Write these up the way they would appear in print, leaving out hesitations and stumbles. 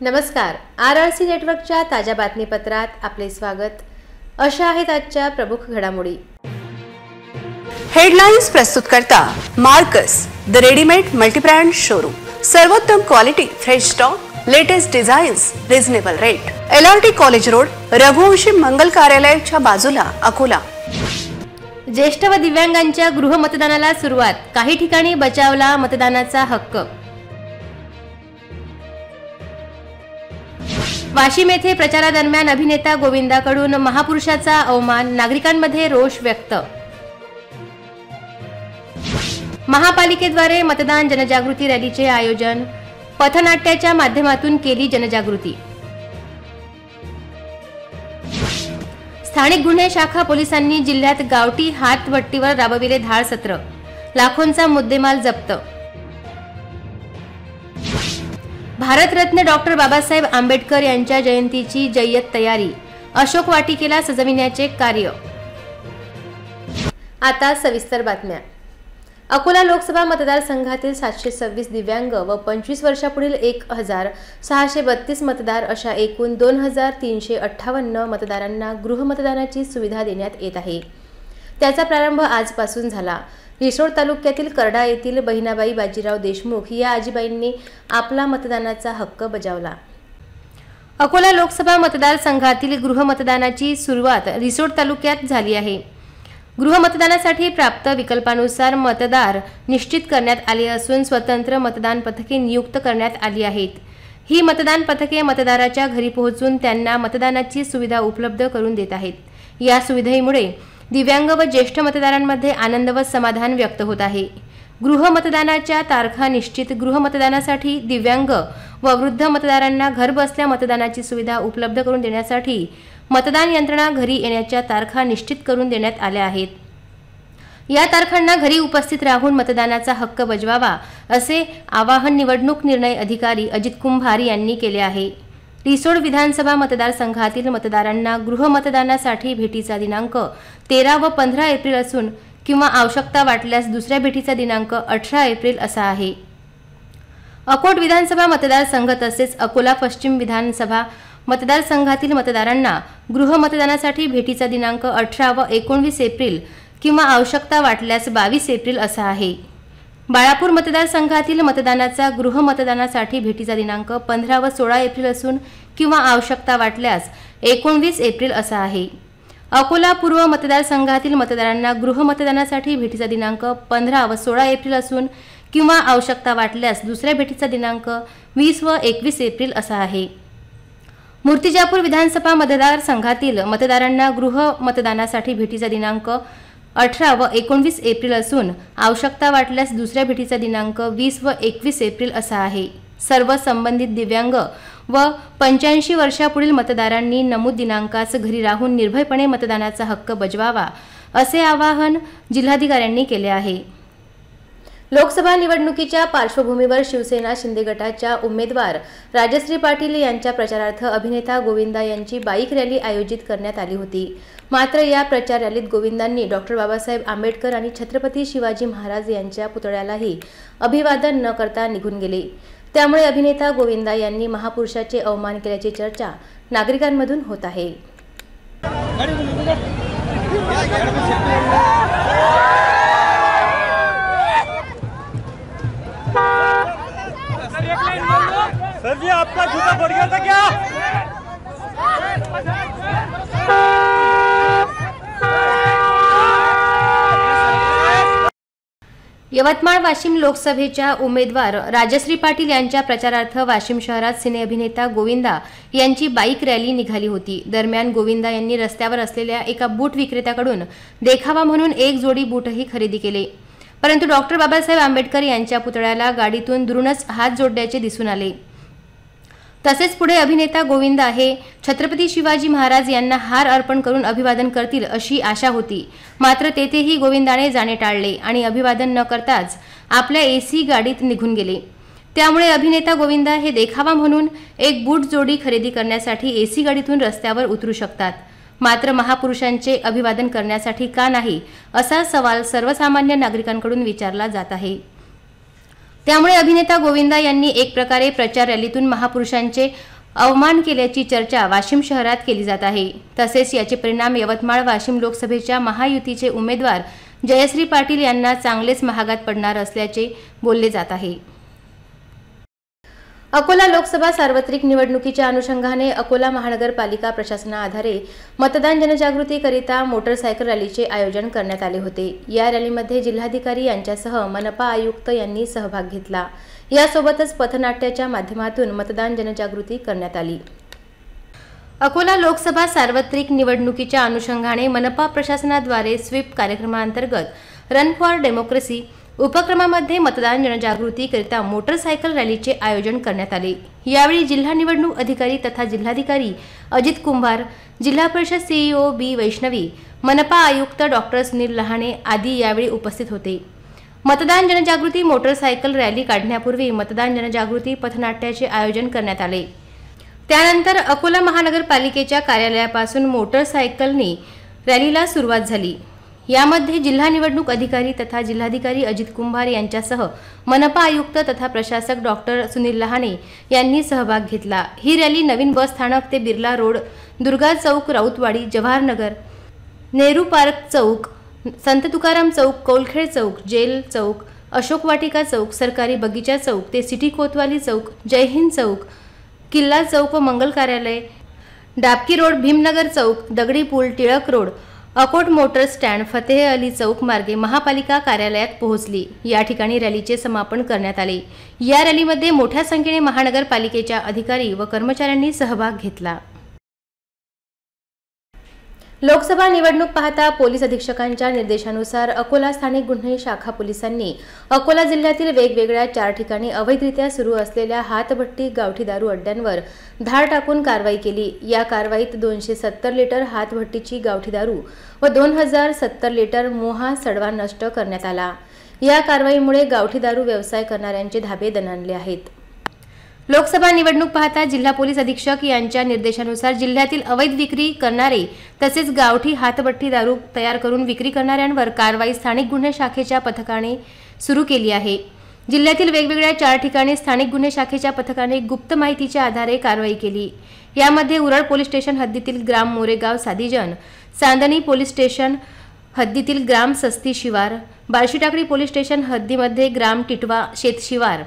नमस्कार. RRC नेटवर्कच्या ताज्या बातमीपत्रात आपले स्वागत. अशा आहेत आजच्या प्रमुख घडामोडी. हेडलाइन्स प्रस्तुत करता Marcus the readymade multibrand showroom. सर्वोत्तम quality, fresh stock, latest designs, reasonable rate. LRT college road, Raghuvanshi Mangal कार्यालयाच्या बाजूला, अकोला. ज्येष्ठ व दिव्यांगांच्या गृहमतदानाला सुरुवात. काही ठिकाणी बचावला मतदानाचा हक्क. वाशिम येथे प्रचारादरम्यान अभिनेता गोविंदाकडून महापुरुषाचा अवमान. नागरिकांमध्ये रोष व्यक्त. महापालिकेद्वारे मतदान जनजागृती रॅलीचे आयोजन. पथनाट्याच्या माध्यमातून केली जनजागृती. स्थानिक गुन्हे शाखा पोलिसांनी जिल्ह्यात गावठी हातवट्टीवर राबविले धाड सत्र. लाखोंचा मुद्देमाल जप्त. भारतरत्न डॉक्टर बाबासाहेब आंबेडकर यांच्या जयंतीची जय्यत तयारी. अशोक वाटिकेला सजविण्याचे कार्य. आता सविस्तर बातम्या. अकोला लोकसभा मतदारसंघातील 726 दिव्यांग व 25 वर्षापुढील 1632 मतदार अशा एकूण 2358 मतदारांना गृहमतदानाची सुविधा देण्यात येत आहे. त्याचा प्रारंभ आजपासून झाला. रिसोड तालुक्यातील करडा येथील बहिणाबाई बाजीराव देशमुख या आजीबाईंनी आपला मतदानाचा हक्क बजावला. अकोला लोकसभा मतदारसंघातील गृहमतदानाची सुरुवात रिसोड तालुक्यात झाली आहे. गृहमतदानासाठी प्राप्त विकल्पानुसार मतदार निश्चित करण्यात आले असून स्वतंत्र मतदान पथके नियुक्त करण्यात आली आहेत. ही मतदान पथके मतदाराच्या घरी पोहोचून त्यांना मतदानाची सुविधा उपलब्ध करून देत आहेत. या सुविधेमुळे दिव्यांग व ज्येष्ठ मतदारांमध्ये आनंद व समाधान व्यक्त होत आहे. गृहमतदानाच्या तारखा निश्चित. गृहमतदानासाठी दिव्यांग व वृद्ध मतदारांना घरबसल्या मतदानाची सुविधा उपलब्ध करून देण्यासाठी मतदान यंत्रणा घरी येण्याच्या तारखा निश्चित करून देण्यात आल्या आहेत. या तारखांना घरी उपस्थित राहून मतदानाचा हक्क बजवावा असे आवाहन निवडणूक निर्णय अधिकारी अजित कुंभार यांनी केले आहे. रिसोड विधानसभा मतदारसंघातील मतदारांना गृहमतदानासाठी भेटीचा दिनांक 13 व 15 एप्रिल असून किंवा आवश्यकता वाटल्यास दुसऱ्या भेटीचा दिनांक 18 एप्रिल असा आहे. अकोट विधानसभा मतदारसंघ तसेच अकोला पश्चिम विधानसभा मतदारसंघातील मतदारांना गृहमतदानासाठी भेटीचा दिनांक 18 व 19 एप्रिल किंवा आवश्यकता वाटल्यास 22 एप्रिल असा आहे. बाळापूर मतदारसंघातील मतदानाचा गृहमतदानासाठी भेटीचा दिनांक 15 व 16 एप्रिल असून किंवा आवश्यकता वाटल्यास 19 एप्रिल असा आहे. अकोला पूर्व मतदारसंघातील मतदारांना गृहमतदानासाठी भेटीचा दिनांक 15 व 16 एप्रिल असून किंवा आवश्यकता वाटल्यास दुसऱ्या भेटीचा दिनांक 20 व 21 एप्रिल असा आहे. मूर्तिजापूर विधानसभा मतदारसंघातील मतदारांना गृहमतदानासाठी भेटीचा दिनांक 18 व 19 एप्रिल असून आवश्यकता वाटल्यास दुसऱ्या भेटीचा दिनांक 20 व 21 एप्रिल असा आहे. सर्व संबंधित दिव्यांग व 85 वर्षापुढील मतदारांनी नमूद दिनांकास घरी राहून निर्भयपणे मतदानाचा हक्क बजवावा असे आवाहन जिल्हाधिकाऱ्यांनी केले आहे. लोकसभा निवडणुकीच्या पार्श्वभूमीवर शिवसेना शिंदे गटाच्या उमेदवार राजश्री पाटील यांच्या प्रचारार्थ अभिनेता गोविंदा यांची बाईक रॅली आयोजित करण्यात आली होती. मात्र या प्रचार रॅलीत गोविंदांनी डॉक्टर बाबासाहेब आंबेडकर आणि छत्रपती शिवाजी महाराज यांच्या पुतळ्यालाही अभिवादन न करता निघून गेले. त्यामुळे अभिनेता गोविंदा यांनी महापुरुषाचे अवमान केल्याची चर्चा नागरिकांमधून होत आहे. सर जी आपका जूता पड़ गया था क्या? यवतमाळ वाशिम लोकसभेच्या उमेदवार राजश्री पाटील यांच्या प्रचारार्थ वाशिम शहरात सिने अभिनेता गोविंदा यांची बाईक रॅली निघाली होती. दरम्यान गोविंदा यांनी रस्त्यावर असलेल्या एका बूट विक्रेत्याकडून देखावा म्हणून एक जोडी बूटही खरेदी केले. परंतु डॉक्टर बाबासाहेब आंबेडकर यांच्या पुतळ्याला गाडीतून दुरूनच हात जोडल्याचे दिसून आले. तसेच पुढे अभिनेता गोविंदा हे छत्रपती शिवाजी महाराज यांना हार अर्पण करून अभिवादन करतील अशी आशा होती. मात्र तेथेही गोविंदाने जाणे टाळले आणि अभिवादन न करताच आपल्या AC गाडीत निघून गेले. त्यामुळे अभिनेता गोविंदा हे देखावा म्हणून एक बूट जोडी खरेदी करण्यासाठी AC गाडीतून रस्त्यावर उतरू शकतात. मात्र महापुरुषांचे अभिवादन करण्यासाठी का नाही असा सवाल सर्वसामान्य नागरिकांकडून विचारला जात आहे. त्यामुळे अभिनेता गोविंदा यांनी एक प्रकारे प्रचार रॅलीतून महापुरुषांचे अवमान केल्याची चर्चा वाशिम शहरात केली जात आहे। तसेच याचे परिणाम यवतमाळ वाशिम लोकसभेच्या महायुतीचे उमेदवार जयश्री पाटील यांना चांगलेच महागात पडणार असल्याचे बोलले जात आहे। अकोला लोकसभा सार्वत्रिक निवडणुकीच्या अनुषंगाने अकोला महानगरपालिका प्रशासनाआधारे मतदान जनजागृतीकरिता मोटरसायकल रॅलीचे आयोजन करण्यात आले होते। या रॅलीमध्ये जिल्हाधिकारी यांच्यासह मनपा आयुक्त यांनी सहभाग घेतला। यासोबतच पथनाट्याच्या माध्यमातून मतदान जनजागृती करण्यात आली। अकोला लोकसभा सार्वत्रिक निवडणुकीच्या अनुषंगाने मनपा प्रशासनाद्वारे स्वीप कार्यक्रमांतर्गत रन फॉर डेमोक्रेसी उपक्रमामध्ये मतदान जनजागृतीकरिता मोटरसायकल रॅलीचे आयोजन करण्यात आले। यावेळी जिल्हा निवडणूक अधिकारी तथा जिल्हाधिकारी अजित कुंभार, जिल्हा परिषद सीईओ बी वैष्णवी, मनपा आयुक्त डॉक्टर सुनील लहाने आदी यावेळी उपस्थित होते। मतदान जनजागृती मोटरसायकल रॅली काढण्यापूर्वी मतदान जनजागृती पथनाट्याचे आयोजन करण्यात आले। त्यानंतर अकोला महानगरपालिकेच्या कार्यालयापासून मोटरसायकलने रॅलीला सुरुवात झाली। यामध्ये जिल्हा निवडणूक अधिकारी तथा जिल्हाधिकारी अजित कुंभार यांच्यासह मनपा आयुक्त तथा प्रशासक डॉक्टर सुनील लहाने यांनी सहभाग घेतला। ही रॅली नवीन बस स्थानक ते बिर्ला रोड, दुर्गा चौक, राऊतवाडी, जवाहरनगर, नेहरू पार्क चौक, संत तुकाराम चौक, कौलखेड चौक, जेल चौक, अशोक वाटिका चौक, सरकारी बगीचा चौक ते सिटी कोतवाली चौक, जयहिंद चौक, किल्ला चौक व मंगल कार्यालय, Dabki road, Bhimnagar Chowk, Dagdi Pul, Tilak road, Akot motor stand, Fateh Ali Chowk मार्गे महापालिका कार्यालयात पोहोचली। या ठिकाणी रॅलीचे समापन करण्यात आले। या रॅलीमध्ये मोठ्या संख्येने महानगरपालिकेच्या अधिकारी व कर्मचाऱ्यांनी सहभाग घेतला। लोकसभा निवडणूक पाहता पोलीस अधीक्षकांच्या निर्देशानुसार अकोला स्थानिक गुन्हे शाखा पोलिसांनी अकोला जिल्ह्यातील वेगवेगळ्या 4 ठिकाणी अवैधरित्या सुरू असलेल्या हातभट्टी गावठी दारू अड्ड्यांवर धाड टाकून कारवाई केली। या कारवाईत 270 लिटर हातभट्टीची गावठी दारू व 2070 लिटर मोहा सडवा नष्ट करण्यात आला। या कारवाईमुळे गावठी दारू व्यवसाय करणाऱ्यांचे धाबे दणाणले आहेत। लोकसभा निवडणूक पाहता जिल्हा पोलीस अधीक्षक यांच्या निर्देशानुसार जिल्ह्यातील अवैध विक्री करणारे तसेच गावठी हातभट्टी दारू तयार करून विक्री करणाऱ्यांवर कारवाई स्थानिक गुन्हे शाखेच्या पथकाने सुरू केली आहे। जिल्ह्यातील वेगवेगळ्या 4 ठिकाणी स्थानिक गुन्हे शाखेच्या पथकाने गुप्त माहितीच्या आधारे कारवाई केली। यामध्ये उरळ पोलीस स्टेशन हद्दीतील ग्राम मोरेगाव सादीजन, चांदणी पोलीस स्टेशन हद्दीतील ग्राम सस्ती शिवार, बार्शीटाकडी पोलीस स्टेशन हद्दीमध्ये ग्राम टिटवा शेत शिवार,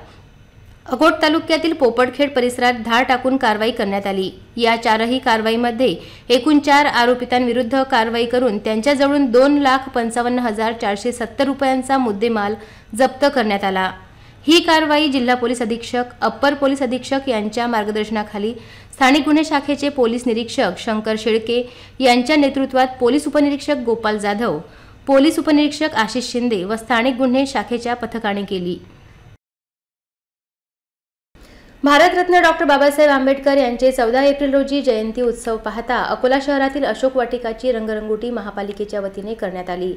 अकोट तालुक्यातील पोपटखेड परिसरात धाड टाकून कारवाई करण्यात आली। या 4ही कारवाईमध्ये एकूण 4 आरोपितांविरुद्ध कारवाई करून त्यांच्याजवळून 2,55,470 रुपयांचा मुद्देमाल जप्त करण्यात आला। ही कारवाई जिल्हा पोलीस अधीक्षक, अप्पर पोलीस अधीक्षक यांच्या मार्गदर्शनाखाली स्थानिक गुन्हे शाखेचे पोलीस निरीक्षक शंकर शेळके यांच्या नेतृत्वात पोलीस उपनिरीक्षक गोपाल जाधव, पोलीस उपनिरीक्षक आशिष शिंदे व स्थानिक गुन्हे शाखेच्या पथकाने केली। भारतरत्न डॉक्टर बाबासाहेब आंबेडकर यांचे 14 एप्रिल रोजी जयंती उत्सव पाहता अकोला शहरातील अशोक वाटिकाची रंगरंगोटी महापालिकेच्या वतीने करण्यात आली।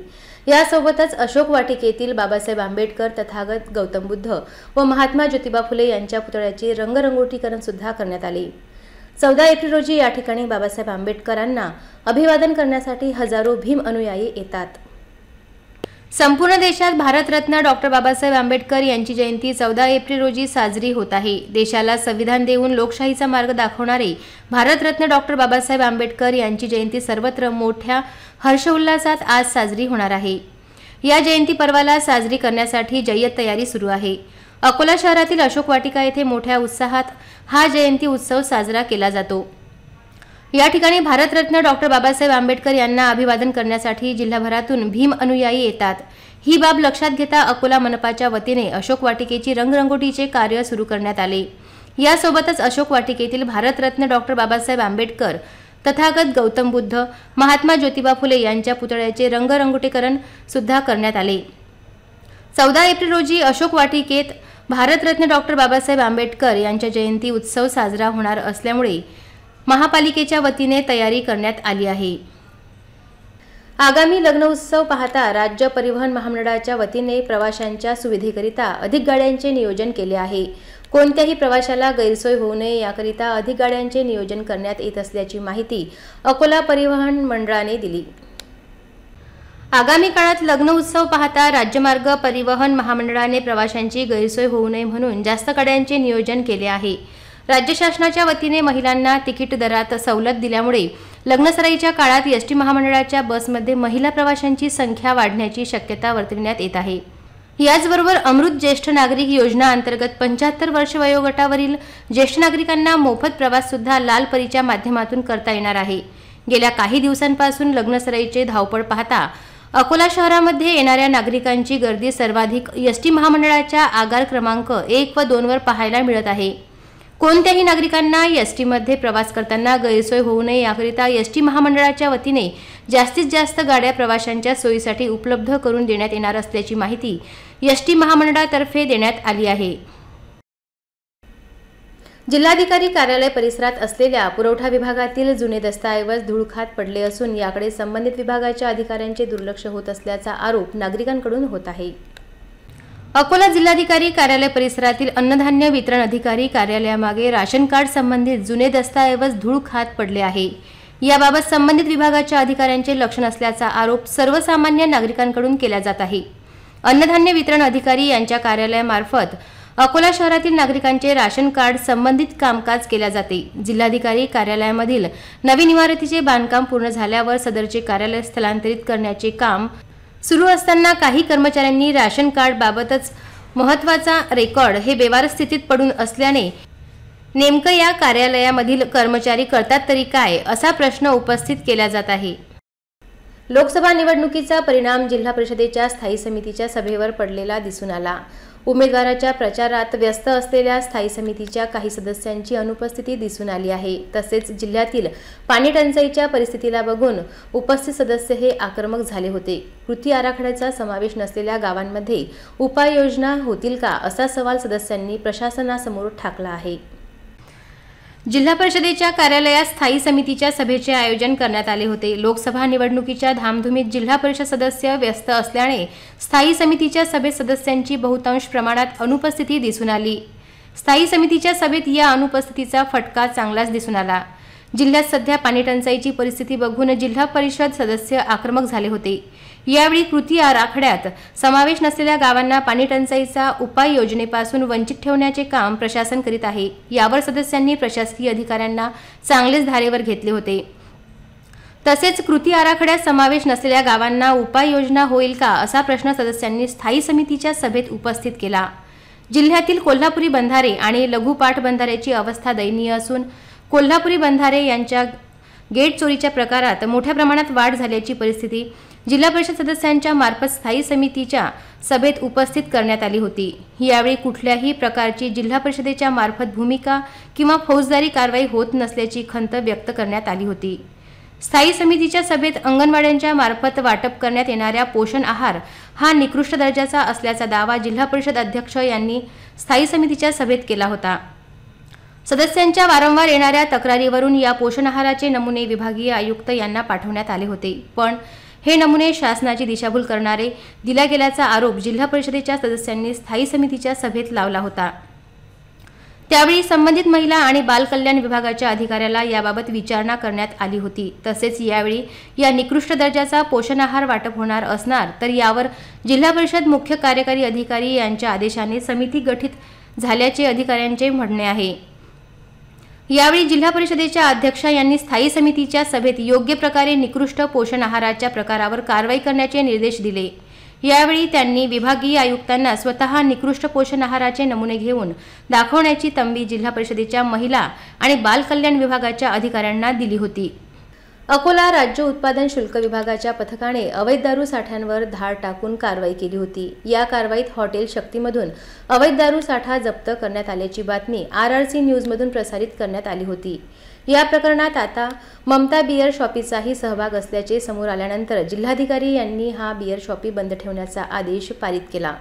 यासोबतच अशोक वाटिकेतील बाबासाहेब आंबेडकर, तथागत गौतम बुद्ध व महात्मा ज्योतिबा फुले यांच्या पुतळ्याचे रंगरंगोटीकरण सुद्धा करण्यात आले। 14 एप्रिल रोजी या ठिकाणी बाबासाहेब आंबेडकरांना अभिवादन करण्यासाठी हजारो भीम अनुयायी येतात। संपूर्ण देशात भारतरत्न डॉक्टर बाबासाहेब आंबेडकर यांची जयंती 14 एप्रिल रोजी साजरी होत आहे। देशाला संविधान देऊन लोकशाहीचा मार्ग दाखवणारे भारतरत्न डॉक्टर बाबासाहेब आंबेडकर यांची जयंती सर्वत्र मोठ्या हर्षोल्लासात आज साजरी होणार आहे। या जयंती पर्वाला साजरी करण्यासाठी जय्यत तयारी सुरू आहे। अकोला शहरातील अशोक वाटिका येथे मोठ्या उत्साहात हा जयंती उत्सव साजरा केला जातो। या ठिकाणी भारतरत्न डॉक्टर बाबासाहेब आंबेडकर यांना अभिवादन करण्यासाठी जिल्हाभरातून भीम अनुयायी येतात। ही बाब लक्षात घेता अकोला मनपाच्या वतीने अशोक वाटिकेची रंगरंगोटीचे कार्य सुरू करण्यात आले। यासोबतच अशोक वाटिकेतील भारतरत्न डॉक्टर बाबासाहेब आंबेडकर, तथागत गौतम बुद्ध, महात्मा ज्योतिबा फुले यांच्या पुतळ्याचे रंगरंगोटीकरण सुद्धा करण्यात आले। 14 एप्रिल रोजी अशोक वाटिकेत भारतरत्न डॉक्टर बाबासाहेब आंबेडकर यांच्या जयंती उत्सव साजरा होणार असल्यामुळे महापालिकेच्या वतीने तयारी करण्यात आली आहे। आगामी लग्न उत्सव पाहता राज्य परिवहन महामंडळाच्या वतीने प्रवाशांच्या सुविधेकरिता अधिक गाड्यांचे नियोजन केले आहे। कोणत्याही प्रवाशाला गैरसोय होऊ नये याकरिता अधिक गाड्यांचे नियोजन करण्यात येत असल्याची माहिती अकोला परिवहन मंडळाने दिली। आगामी काळात लग्न उत्सव पाहता राज्यमार्ग परिवहन महामंडळाने प्रवाशांची गैरसोय होऊ नये म्हणून जास्त गाड्यांचे नियोजन केले आहे। राज्य शासनाच्या वतीने महिलांना तिकीट दरात सवलत दिल्यामुळे लग्नसराईच्या काळात एसटी महामंडळाच्या बसमध्ये महिला प्रवाशांची संख्या वाढण्याची शक्यता वर्तविण्यात येत आहे। याचबरोबर अमृत ज्येष्ठ नागरिक योजना अंतर्गत 75 वर्ष वयोगटावरील ज्येष्ठ नागरिकांना मोफत प्रवास सुद्धा लाल परीच्या माध्यमातून करता येणार आहे। गेल्या काही दिवसांपासून लग्नसराईचे धावपळ पाहता अकोला शहरामध्ये येणाऱ्या नागरिकांची गर्दी सर्वाधिक एसटी महामंडळाच्या आगार क्रमांक 1 व 2 वर पाहायला मिळत आहे। कोणत्याही नागरिकांना एसटी मध्ये प्रवास करताना गैरसोय होऊ नये याकरिता एसटी महामंडळाच्या वतीने जास्तीत जास्त गाड्या प्रवाशांच्या सोयीसाठी उपलब्ध करून देण्यात येणार असल्याची माहिती एसटी महामंडळातर्फे देण्यात आली आहे। जिल्हाधिकारी कार्यालय परिसरात असलेल्या पुरवठा विभागातील जुने दस्तऐवज धूळ खात पडले असून याकडे संबंधित विभागाच्या अधिकाऱ्यांचे दुर्लक्ष होत असल्याचा आरोप नागरिकांकडून होत आहे। अकोला जिल्हाधिकारी कार्यालय परिसरातील अन्नधान्य वितरण अधिकारी कार्यालयामागे राशन कार्ड संबंधित जुने दस्तऐवज धूळ खात पडले आहे। याबाबत संबंधित विभागाच्या अधिकाऱ्यांचे लक्ष नसल्याचा आरोप सर्वसामान्य नागरिकांकडून केला जात आहे। अन्नधान्य वितरण अधिकारी यांच्या कार्यालयामार्फत अकोला शहरातील नागरिकांचे राशन कार्ड संबंधित कामकाज केले जाते। जिल्हाधिकारी कार्यालयामधील नवीन इमारतीचे बांधकाम पूर्ण झाल्यावर सदरचे कार्यालय स्थलांतरित करण्याचे काम सुरू असताना काही कर्मचाऱ्यांनी राशन कार्ड बाबतच महत्त्वाचा रेकॉर्ड हे बेवारस स्थितीत पडून असल्याने नेमकं या कार्यालयामधील कर्मचारी करतात तरी काय असा प्रश्न उपस्थित केला जात आहे। लोकसभा निवडणुकीचा परिणाम जिल्हा परिषदेच्या स्थायी समितीच्या सभेवर पडलेला दिसून आला। उमेदवाराच्या प्रचारात व्यस्त असलेल्या स्थायी समितीच्या काही सदस्यांची अनुपस्थिती दिसून आली आहे। तसेच जिल्ह्यातील पाणी टंचाईच्या परिस्थितीला बघून उपस्थित सदस्य हे आक्रमक झाले होते। कृती आराखड्याचा समावेश नसलेल्या गावांमध्ये उपाययोजना होतील का असा सवाल सदस्यांनी प्रशासनासमोर ठाकला आहे। जिल्हा परिषदेच्या कार्यालयात स्थायी समितीच्या सभेचे आयोजन करण्यात आले होते। लोकसभा निवडणुकीच्या धामधुमीत जिल्हा परिषद सदस्य व्यस्त असल्याने स्थायी समितीच्या सभेत सदस्यांची बहुतांश प्रमाणात अनुपस्थिती दिसून आली। स्थायी समितीच्या सभेत या अनुपस्थितीचा फटका चांगलाच दिसून आला। जिल्ह्यात सध्या पाणी टंचाईची परिस्थिती बघून जिल्हा परिषद सदस्य आक्रमक झाले होते। यावेळी कृती आराखड्यात समावेश नसलेल्या गावांना पाणी टंचाईचा उपाय योजनेपासून वंचित ठेवण्याचे काम प्रशासन करीत आहे। यावर सदस्यांनी प्रशासकीय अधिकाऱ्यांना चांगलेच धारेवर घेतले होते। तसेच कृती आराखड्यात समावेश नसलेल्या गावांना उपाययोजना होईल का असा प्रश्न सदस्यांनी स्थायी समितीच्या सभेत उपस्थित केला। जिल्ह्यातील कोल्हापुरी बंधारे आणि लघु पाटबंधाऱ्याची अवस्था दयनीय असून कोल्हापुरी बंधारे यांच्या गेट चोरीच्या प्रकारात मोठ्या प्रमाणात वाढ झाल्याची परिस्थिती जिल्हा परिषद सदस्यांच्या मार्फत स्थायी समितीच्या सभेत उपस्थित करण्यात आली होती। यावेळी कुठल्याही प्रकारची जिल्हा परिषदेच्या मार्फत भूमिका किंवा फौजदारी कारवाई होत नसल्याची खंत व्यक्त करण्यात आली होती। स्थायी समितीच्या सभेत अंगणवाड्यांच्या मार्फत वाटप करण्यात येणाऱ्या पोषण आहार हा निकृष्ट दर्जाचा असल्याचा दावा जिल्हा परिषद अध्यक्ष यांनी स्थायी समितीच्या सभेत केला होता। सदस्यांच्या वारंवार येणाऱ्या तक्रारीवरून या पोषण आहाराचे नमुने विभागीय आयुक्त यांना पाठवण्यात आले होते, पण हे नमुने शासनाची दिशाभूल करणारे दिला गेल्याचा आरोप जिल्हा परिषदेच्या सदस्यांनी स्थायी समितीच्या सभेत लावला होता। त्यावेळी संबंधित महिला आणि बाल कल्याण विभागाच्या अधिकाऱ्याला याबाबत विचारणा करण्यात आली होती। तसेच यावेळी या निकृष्ट दर्जाचा पोषण आहार वाटप होणार असणार तर यावर जिल्हा परिषद मुख्य कार्यकारी अधिकारी यांच्या आदेशाने समिती गठीत झाल्याचे अधिकाऱ्यांचे म्हणणे आहे। यावेळी जिल्हा परिषदेच्या अध्यक्षा यांनी स्थायी समितीच्या सभेत योग्य प्रकारे निकृष्ट पोषण आहाराच्या प्रकारावर कारवाई करण्याचे निर्देश दिले। यावेळी त्यांनी विभागीय आयुक्तांना स्वतः निकृष्ट पोषण आहाराचे नमुने घेऊन दाखवण्याची तंबी जिल्हा परिषदेच्या महिला आणि बाल कल्याण विभागाच्या अधिकाऱ्यांना दिली होती। अकोला राज्य उत्पादन शुल्क विभागाच्या पथकाने अवैध दारू साठ्यांवर धाड टाकून कारवाई केली होती। या कारवाईत हॉटेल शक्तीमधून अवैध दारू साठा जप्त करण्यात आल्याची बातमी RRC न्यूजमधून प्रसारित करण्यात आली होती। या प्रकरणात आता ममता बियर शॉपीचाही सहभाग असल्याचे समोर आल्यानंतर जिल्हाधिकारी यांनी हा बियर शॉपी बंद ठेवण्याचा आदेश पारित केला।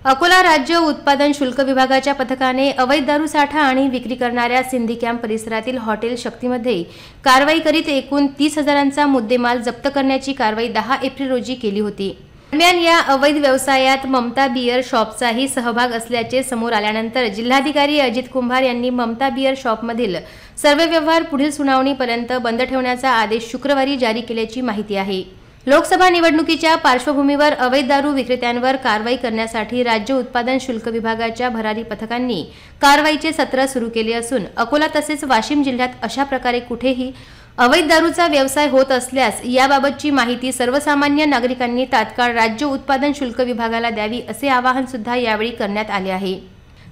अकोला राज्य उत्पादन शुल्क विभागाच्या पथकाने अवैध दारू साठा आणि विक्री करणाऱ्या सिंधी कॅम्प परिसरातील हॉटेल शक्तीमध्ये कारवाई करीत एकूण 30,000चा मुद्देमाल जप्त करण्याची कारवाई 10 एप्रिल रोजी केली होती। दरम्यान या अवैध व्यवसायात ममता बियर शॉपचाही सहभाग असल्याचे समोर आल्यानंतर जिल्हाधिकारी अजित कुंभार यांनी ममता बियर शॉपमधील सर्व व्यवहार पुढील सुनावणीपर्यंत बंद ठेवण्याचा आदेश शुक्रवारी जारी केल्याची माहिती आहे। लोकसभा निवडणुकीच्या पार्श्वभूमीवर अवैध दारू विक्रेत्यांवर कारवाई करण्यासाठी राज्य उत्पादन शुल्क विभागाच्या भरारी पथकांनी कारवाईचे सत्र सुरू केले असून अकोला तसेच वाशिम जिल्ह्यात अशा प्रकारे कुठेही अवैध दारूचा व्यवसाय होत असल्यास याबाबतची माहिती सर्वसामान्य नागरिकांनी तात्काळ राज्य उत्पादन शुल्क विभागाला द्यावी असे आवाहन सुद्धा यावेळी करण्यात आले आहे।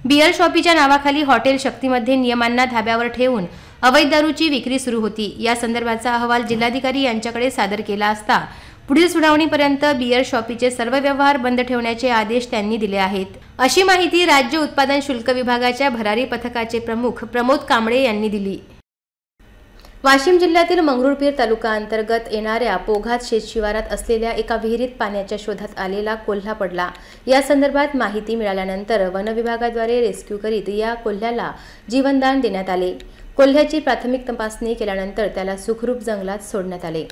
बियर शॉपीच्या नावाखाली हॉटेल शक्तीमध्ये नियमांना धाब्यावर ठेवून अवैध दारूची विक्री सुरू होती। या संदर्भाचा अहवाल जिल्हाधिकारी यांच्याकडे सादर केला असता पुढील सुनावणीपर्यंत बियर शॉपीचे सर्व व्यवहार बंद ठेवण्याचे आदेश त्यांनी दिले आहेत, अशी माहिती राज्य उत्पादन शुल्क विभागाच्या भरारी पथकाचे प्रमुख प्रमोद कांबळे यांनी दिली। वाशिम जिल्ह्यातील मंगरुळपीर तालुका अंतर्गत येणाऱ्या पोघात शेतशिवारात असलेल्या एका विहिरीत पाण्याच्या शोधात आलेला कोल्हा पडला। या संदर्भात माहिती मिळाल्यानंतर वन विभागाद्वारे रेस्क्यू करीत या कोल्ह्याला जीवनदान देण्यात आले। कोल्ह्याची प्राथमिक तपासणी केल्यानंतर त्याला सुखरूप जंगलात सोडण्यात आले।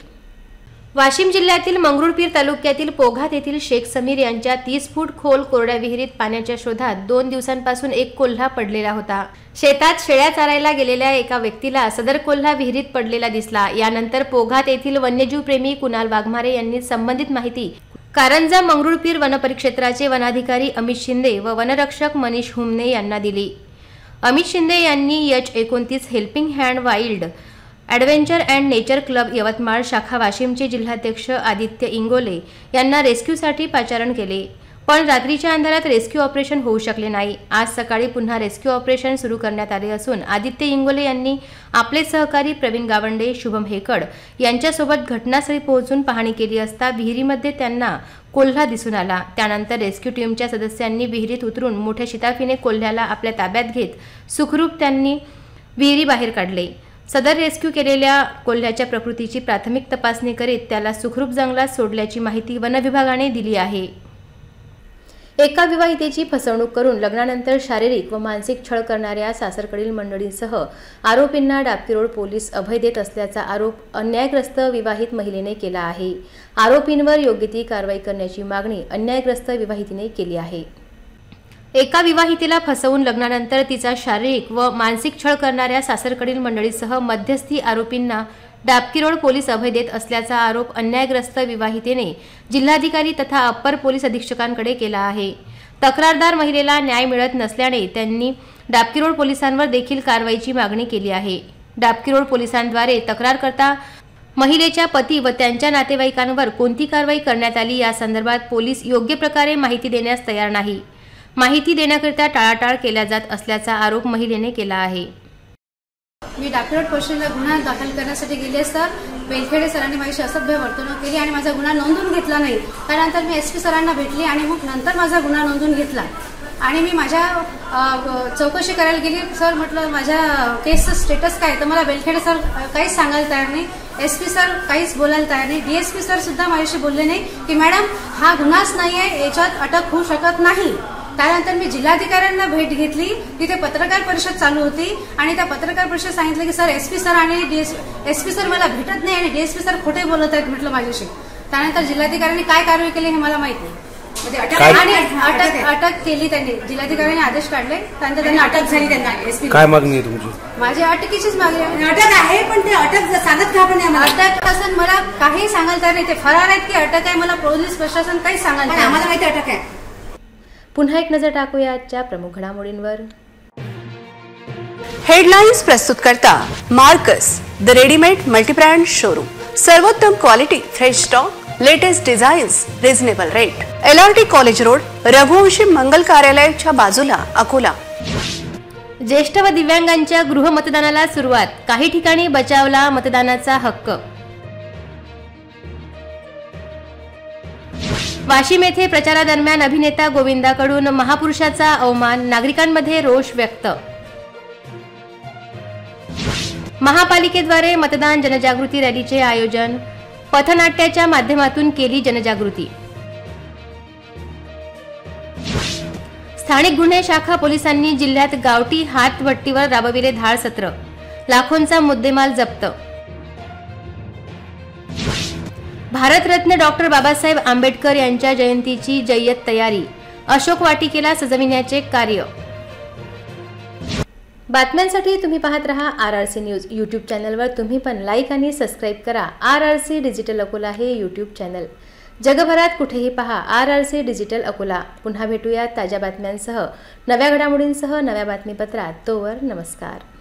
वाशिम जिल्ह्यातील मंगरुळपीर तालुक्यातील पोघात येथील शेख समीर यांच्या 30 फूट खोल कोरड्या विहिरीत पाण्याच्या शोधात 2 दिवसांपासून एक कोल्हा पडलेला होता। शेतात शेळ्या चारायला गेलेल्या एका व्यक्तीला सदर कोल्हा विहिरीत पडलेला दिसला। यानंतर पोघात येथील वन्यजीव प्रेमी कुणाल वाघमारे यांनी संबंधित माहिती कारंजा मंगरुळपीर वनपरिक्षेत्राचे वनाधिकारी अमित शिंदे व वनरक्षक मनीष हुमने यांना दिली। अमित शिंदे यांनी H29 helping hand wild adventure and nature club Yavatmal शाखा वाशिमचे जिल्हाध्यक्ष आदित्य इंगोले यांना रेस्क्यूसाठी पाचारण केले, पण रात्रीच्या अंधारात रेस्क्यू ऑपरेशन होऊ शकले नाही। आज सकाळी पुन्हा रेस्क्यू ऑपरेशन सुरू करण्यात आले असून आदित्य इंगोले यांनी आपले सहकारी प्रवीण गावंडे, शुभम हेकड यांच्यासोबत घटनास्थळी पोहोचून पाहणी केली असता विहिरीमध्ये त्यांना कोल्हा दिसून आला। त्यानंतर रेस्क्यू टीमच्या सदस्यांनी विहिरीत उतरून मोठ्या शिताफीने कोल्ह्याला आपल्या ताब्यात घेत सुखरूप त्यांनी विहिरी बाहेर काढले। सदर रेस्क्यू केलेल्या कोल्ह्याच्या प्रकृतीची प्राथमिक तपासणी करीत त्याला सुखरूप जंगलात सोडल्याची माहिती वन विभागाने दिली आहे। एका विवाहितेची फसवणूक करून लग्नानंतर शारीरिक व मानसिक छळ करणाऱ्या सासरकडील मंडळींसह आरोपींना डाबकी रोड पोलीस अभय देत असल्याचा आरोप अन्यायग्रस्त विवाहित महिलेने केला आहे। आरोपींवर योग्य ती कारवाई करण्याची मागणी अन्यायग्रस्त विवाहितेने केली आहे। एका विवाहितेला फसवून लग्नानंतर तिचा शारीरिक व मानसिक छळ करणाऱ्या सासरकडील मंडळीसह मध्यस्थी आरोपींना डाबकी रोड पोलीस अभय देत असल्याचा आरोप अन्यायग्रस्त विवाहितेने जिल्हाधिकारी तथा अप्पर पोलीस अधीक्षकांकडे केला आहे। तक्रारदार महिलेला न्याय मिळत नसल्याने त्यांनी डाबकी रोड पोलिसांवर देखील कारवाईची मागणी केली आहे। डाबकी रोड पोलिसांद्वारे तक्रारकर्ता महिलेच्या पती व त्यांच्या नातेवाईकांवर कोणती कारवाई करण्यात आली या संदर्भात पोलीस योग्य प्रकारे माहिती देण्यास तयार नाही। माहिती देण्याकरिता टाळाटाळ केला जात असल्याचा आरोप महिलेने केला आहे। मी डाबकी रोड पोलिसांना गुन्हा दाखल करण्यासाठी गेले असता बेलखेडे सरांनी माझी असभ्य वर्तणूक केली आणि माझा गुन्हा नोंदवून घेतला नाही। त्यानंतर मी SP सरांना भेटली आणि मग नंतर माझा गुन्हा नोंदवून घेतला आणि मी माझ्या चौकशी करायला गेली। सर म्हटलं माझ्या केसचं स्टेटस काय, तर मला बेलखेडे सर काहीच सांगायला तयार नाही, SP सर काहीच बोलायला तयार नाही, DSP सर सुद्धा माझ्याशी बोलले नाही की मॅडम हा गुन्हाच नाहीये, याच्यात अटक होऊ शकत नाही। त्यानंतर मी जिल्हाधिकाऱ्यांना भेट घेतली, तिथे पत्रकार परिषद चालू होती आणि त्या पत्रकार परिषद सांगितलं की सर SP सर आणि SP सर मला भेटत नाही आणि DSP सर खोटे बोलत आहेत म्हटलं माझ्याशी। त्यानंतर जिल्हाधिकाऱ्यांनी काय कारवाई केली हे मला माहित नाही, अटक केली त्यांनी, जिल्हाधिकाऱ्यांनी आदेश काढले, त्यानंतर त्यांना अटक झाली। त्यांना SP काय मागणी आहे तुमची? माझी अटकेचीच मागणी आहे। अटक आहे पण ते अटक सांगत का? पण अटक असं मला काही सांगायला तयार नाही, ते फरार आहेत की अटक आहे मला पोलीस प्रशासन काही सांगायला तयार, आम्हाला माहिती अटक आहे। पुन्हा एक नजर टाकूया आजच्या प्रमुख घडामोडींवर। हेडलाइन्स प्रस्तुत करता Marcus the readymade multibrand showroom, सर्वोत्तम quality, fresh stock, latest designs, reasonable rate, LRT college road, Raghuvanshi Mangal कार्यालयाच्या बाजूला, अकोला। ज्येष्ठ व दिव्यांगांच्या गृह मतदानाला सुरुवात, काही ठिकाणी बचावला मतदानाचा हक्क। वाशिम येथे प्रचारादरम्यान अभिनेता गोविंदाकडून महापुरुषाचा अवमान, नागरिकांमध्ये रोष व्यक्त। महापालिकेद्वारे मतदान जनजागृती रॅलीचे आयोजन, पथनाट्याच्या माध्यमातून केली जनजागृती। स्थानिक गुन्हे शाखा पोलिसांनी जिल्ह्यात गावठी हातभट्टीवर राबविले धाड सत्र, लाखोंचा मुद्देमाल जप्त। भारतरत्न डॉक्टर बाबासाहेब आंबेडकर यांच्या जयंतीची जय्यत तयारी, अशोक वाटिकेला सजविण्याचे कार्य। बातम्यांसाठी तुम्ही पाहत रहा RRC न्यूज. यूट्यूब चॅनलवर तुम्ही पण लाईक आणि सबस्क्राईब करा. RRC डिजिटल अकोला हे यूट्यूब चॅनल. जगभरात कुठेही पहा RRC डिजिटल अकोला. पुन्हा भेटूया ताज्या बातम्यांसह, नव्या घडामोडींसह नव्या बातमीपत्रात. तोवर नमस्कार.